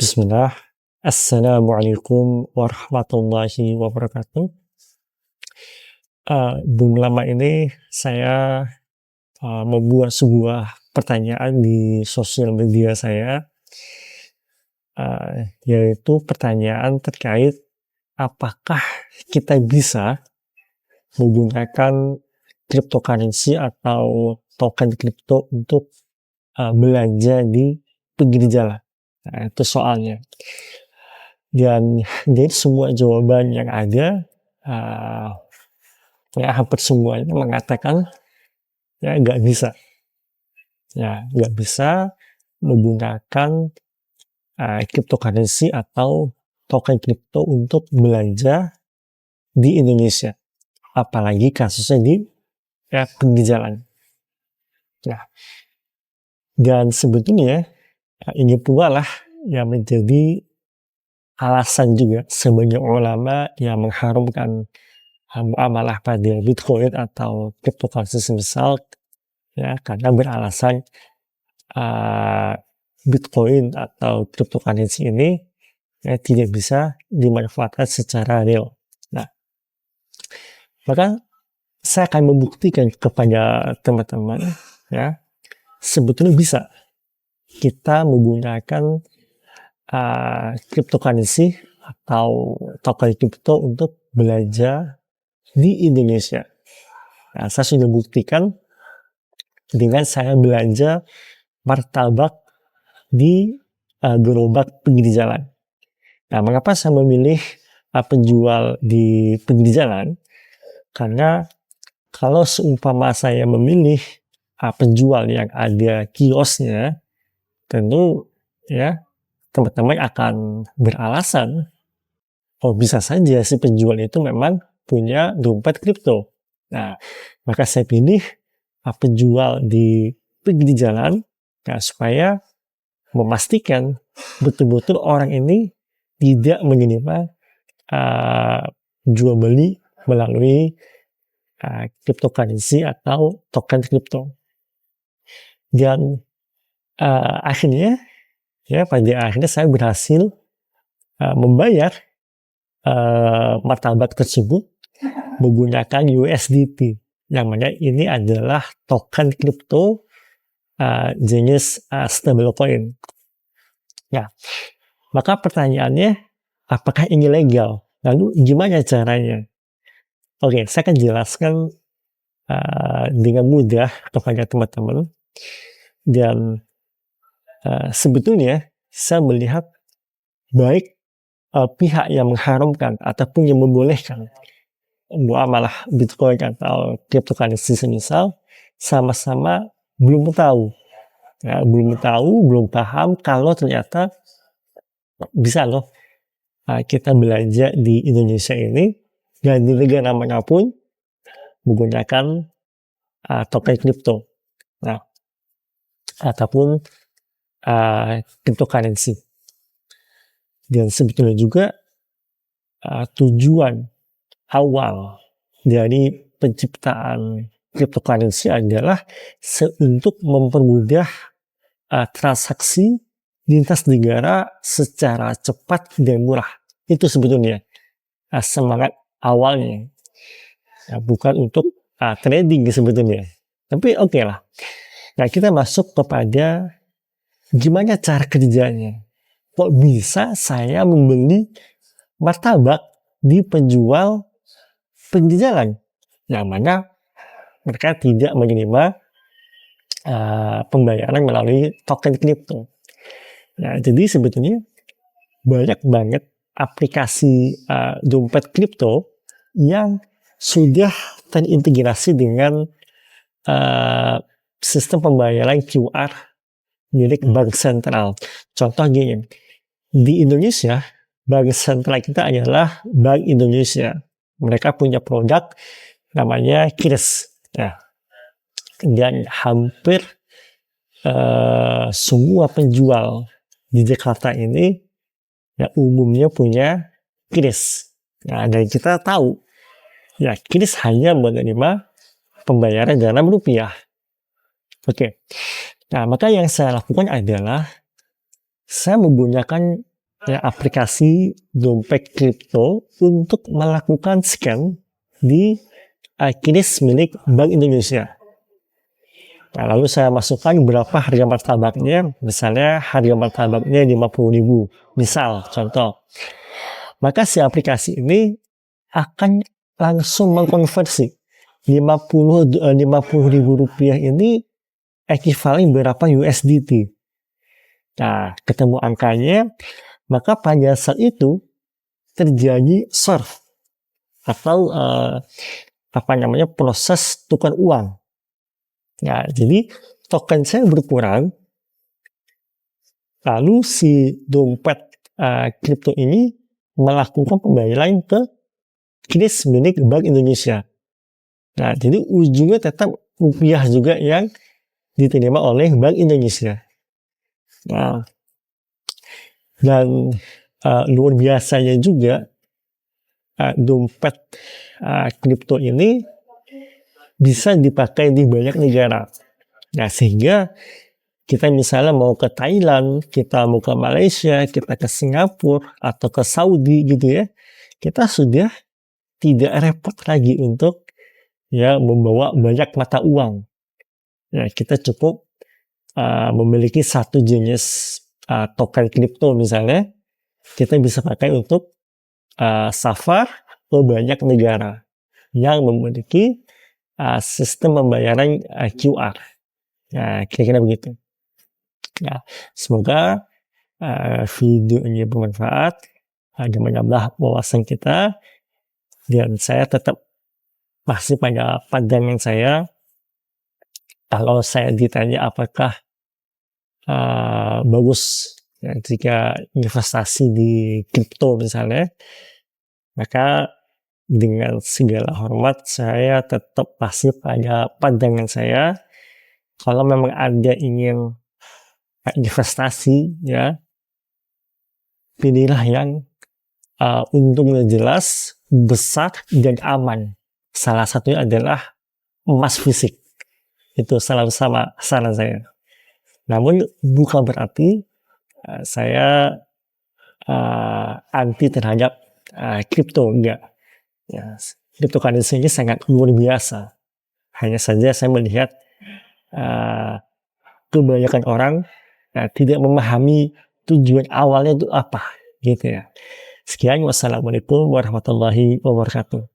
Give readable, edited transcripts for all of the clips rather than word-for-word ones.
Bismillah. Assalamualaikum warahmatullahi wabarakatuh. Belum lama ini saya membuat sebuah pertanyaan di sosial media saya, yaitu pertanyaan terkait apakah kita bisa menggunakan cryptocurrency atau token kripto untuk belanja di pinggir jalan. Nah, itu soalnya. Dan dari semua jawaban yang ada, ya hampir semuanya mengatakan ya nggak bisa. Ya nggak bisa menggunakan cryptocurrency atau token kripto untuk belanja di Indonesia. Apalagi kasusnya di pinggir jalan. Nah, dan sebetulnya ini pula lah yang menjadi alasan juga sebagai ulama yang mengharumkan muamalah pada Bitcoin atau cryptocurrency semisal, ya, karena beralasan Bitcoin atau cryptocurrency ini tidak bisa dimanfaatkan secara real. Nah, maka saya akan membuktikan kepada teman-teman, ya, sebetulnya bisa kita menggunakan cryptocurrency atau token kripto untuk belanja di Indonesia. Nah, saya sudah buktikan dengan saya belanja martabak di gerobak pinggir jalan. Nah, mengapa saya memilih penjual di pinggir jalan? Karena kalau seumpama saya memilih penjual yang ada kiosnya, tentu ya teman-teman akan beralasan, oh bisa saja si penjual itu memang punya dompet kripto. Nah, maka saya pilih penjual di pinggir jalan, nah, supaya memastikan betul-betul orang ini tidak menerima jual beli melalui cryptocurrency atau token kripto. Dan akhirnya, ya pada akhirnya saya berhasil membayar martabak tersebut menggunakan USDT, yang mana ini adalah token kripto jenis stablecoin. Ya, maka pertanyaannya, apakah ini legal? Lalu gimana caranya? Oke, saya akan jelaskan dengan mudah kepada teman-teman. Dan sebetulnya saya melihat baik pihak yang mengharamkan ataupun yang membolehkan muamalah Bitcoin atau cryptocurrency semisal sama-sama belum tahu, belum paham kalau ternyata bisa loh kita belanja di Indonesia ini dan di negara manapun menggunakan token kripto, nah, ataupun cryptocurrency. Dan sebetulnya juga tujuan awal dari penciptaan cryptocurrency adalah untuk mempermudah transaksi lintas negara secara cepat dan murah. Itu sebetulnya semangat awalnya, ya, bukan untuk trading sebetulnya. Tapi oke lah. Nah, kita masuk kepada gimana cara kerjanya. Kok bisa saya membeli martabak di penjual pinggir jalan, yang mana mereka tidak menerima pembayaran melalui token kripto. Nah, jadi sebetulnya banyak banget aplikasi dompet kripto yang sudah terintegrasi dengan sistem pembayaran QR milik bank sentral. Contoh gini, di Indonesia, bank sentral kita adalah Bank Indonesia. Mereka punya produk namanya QRIS. Ya. Dan hampir semua penjual di Jakarta ini ya umumnya punya QRIS. Nah, dan kita tahu ya QRIS hanya menerima pembayaran dalam rupiah. Oke. Nah, maka yang saya lakukan adalah saya menggunakan ya, aplikasi dompet kripto untuk melakukan scan di kris milik Bank Indonesia. Nah, lalu saya masukkan berapa harga martabaknya, misalnya harga martabaknya 50.000, misal contoh. Maka si aplikasi ini akan langsung mengkonversi 50.000 rupiah ini ekivalen berapa USDT. Nah, ketemu angkanya, maka pada saat itu terjadi surf atau proses tukar uang. Nah, jadi token saya berkurang, lalu si dompet kripto ini melakukan pembayaran ke kris milik Bank Indonesia. Nah, jadi ujungnya tetap rupiah juga yang diterima oleh Bank Indonesia. Nah, dan luar biasanya juga dompet kripto ini bisa dipakai di banyak negara. Nah, sehingga kita misalnya mau ke Thailand, kita mau ke Malaysia, kita ke Singapura atau ke Saudi gitu ya, kita sudah tidak repot lagi untuk ya membawa banyak mata uang. Ya, kita cukup memiliki satu jenis token kripto misalnya, kita bisa pakai untuk safar ke banyak negara yang memiliki sistem pembayaran QR. Nah, kira-kira begitu. Nah, semoga video ini bermanfaat dan menambah wawasan kita, dan saya tetap masih pada pandangan saya. Kalau saya ditanya apakah bagus ya, jika investasi di kripto misalnya, maka dengan segala hormat saya tetap masih pada pandangan saya. Kalau memang Anda ingin investasi, ya pilihlah yang untungnya jelas, besar, dan aman. Salah satunya adalah emas fisik. Itu selalu sama saran saya. Namun bukan berarti saya anti terhadap kripto, enggak. Ya, cryptocurrency ini sangat luar biasa. Hanya saja saya melihat kebanyakan orang tidak memahami tujuan awalnya itu apa, gitu ya. Sekian, wassalamualaikum warahmatullahi wabarakatuh.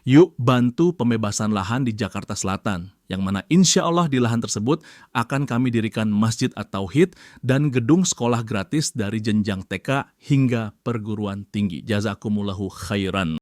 Yuk bantu pembebasan lahan di Jakarta Selatan, yang mana insya Allah di lahan tersebut akan kami dirikan Masjid At-Tauhid dan gedung sekolah gratis dari jenjang TK hingga perguruan tinggi. Jazakumullahu khairan.